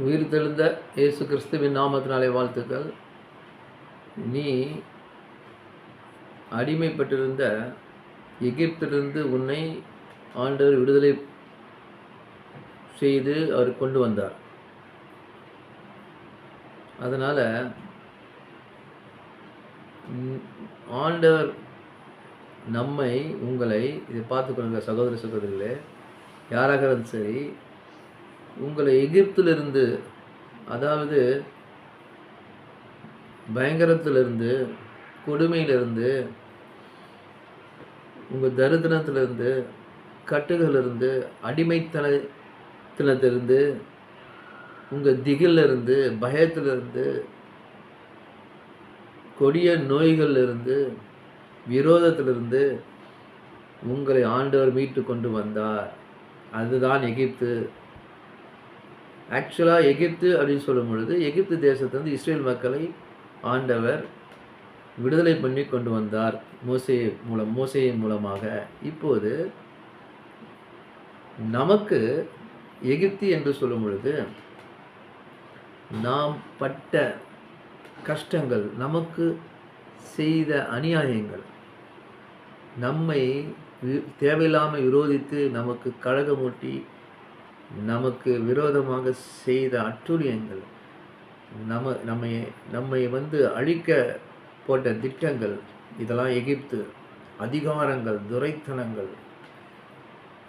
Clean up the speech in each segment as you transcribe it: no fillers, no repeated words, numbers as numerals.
உயிர்த்தெழுந்த இயேசு கிறிஸ்துவின் நாமத்தினாலே வாழ்த்துக்கள். நீ அடிமைப்பட்டிருந்த எகிப்திலிருந்து உன்னை ஆண்டவர் விடுதலை செய்து அவர் கொண்டு வந்தார். அதனால் ஆண்டவர் நம்மை உங்களை இதை பார்த்துக்கொள்கிற சகோதர சகோதரிகளே, யாராக இருந்தாலும் சரி, உங்களை எகிப்திலிருந்து, அதாவது பயங்கரத்திலிருந்து, கொடுமையிலிருந்து, உங்கள் தரித்திரத்திலிருந்து, கட்டுகளிலிருந்து, அடிமைத்தனத்திலிருந்து, உங்கள் திகிலிருந்து, பயத்திலிருந்து, கொடிய நோய்களிலிருந்து, விரோதத்திலிருந்து உங்களை ஆண்டவர் மீட்டு கொண்டு வந்தார். அதுதான் எகிப்து. ஆக்சுவலாக எகிப்து அப்படின்னு சொல்லும் பொழுது, எகிப்து தேசத்திலிருந்து இஸ்ரேல் மக்களை ஆண்டவர் விடுதலை பண்ணி கொண்டு வந்தார் மோசேயின் மூலமாக. இப்போது நமக்கு எகிப்து என்று சொல்லும் பொழுது நாம் பட்ட கஷ்டங்கள், நமக்கு செய்த அநியாயங்கள், நம்மை தேவையில்லாமல் விரோதித்து நமக்கு கழகமூட்டி நமக்கு விரோதமாக செய்த அட்டூழியங்கள், நம்மை அழிக்க போட்ட திட்டங்கள், இதெல்லாம் எகிப்து. அதிகாரங்கள், துரைத்தனங்கள்,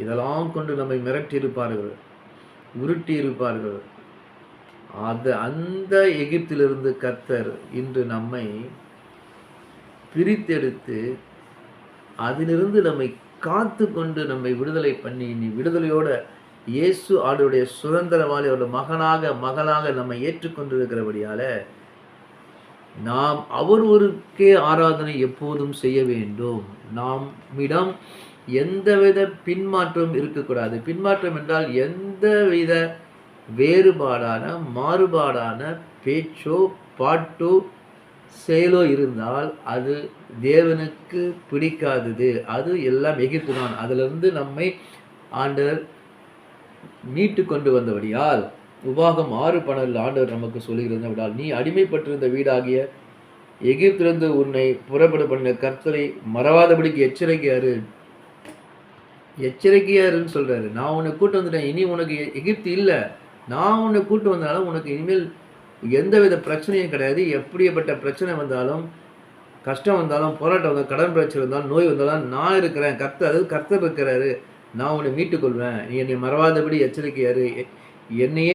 இதெல்லாம் கொண்டு நம்மை மிரட்டியிருப்பார்கள், உருட்டியிருப்பார்கள். அந்த எகிப்திலிருந்து கர்த்தர் இன்று நம்மை பிரித்தெடுத்து அதிலிருந்து நம்மை காத்து கொண்டு நம்மை விடுதலை பண்ணி, நீ விடுதலையோட இயேசு ஆளுடைய சுதந்திரவாளி, அவருடைய மகளாக நம்மை ஏற்றுக்கொண்டிருக்கிறபடியால நாம் அவர் ஒருக்கே ஆராதனை எப்போதும் செய்ய வேண்டும். நம்மிடம் எந்தவித பின்மாற்றம் இருக்கக்கூடாது. பின்மாற்றம் என்றால் எந்தவித வேறுபாடான மாறுபாடான பேச்சோ பாட்டோ செயலோ இருந்தால் அது தேவனுக்கு பிடிக்காதது. அது எல்லாம் எகிப்து தான். அதிலிருந்து நம்மை ஆண்டவர் மீட்டு கொண்டு வந்தபடியால் உபாகம் 6:12 ஆண்டவர் நமக்கு சொல்லுகிறதால், நீ அடிமைப்பட்டிருந்த வீடாகிய எகிப்திலிருந்து உன்னை புறப்பட பண்ணின கர்த்தரை மறவாதபடிக்கு எச்சரிக்கையாருன்னு சொல்றாரு. நான் உன்னை கூட்டு வந்துட்டேன், இனி உனக்கு எகிப்து இல்லை. நான் உன்னை கூட்டு வந்தாலும் உனக்கு இனிமேல் எந்தவித பிரச்சனையும் கிடையாது. எப்படிப்பட்ட பிரச்சனை வந்தாலும், கஷ்டம் வந்தாலும், போராட்டம் வந்தாலும், கடன் பிரச்சனை வந்தாலும், நோய் வந்தாலும் நான் இருக்கிறேன். கர்த்தர் இருக்கிறாரு. நான் உன்னை மீட்டுக்கொள்வேன். நீ என்னை மறவாதபடி எச்சரிக்கையாரு. என்னையே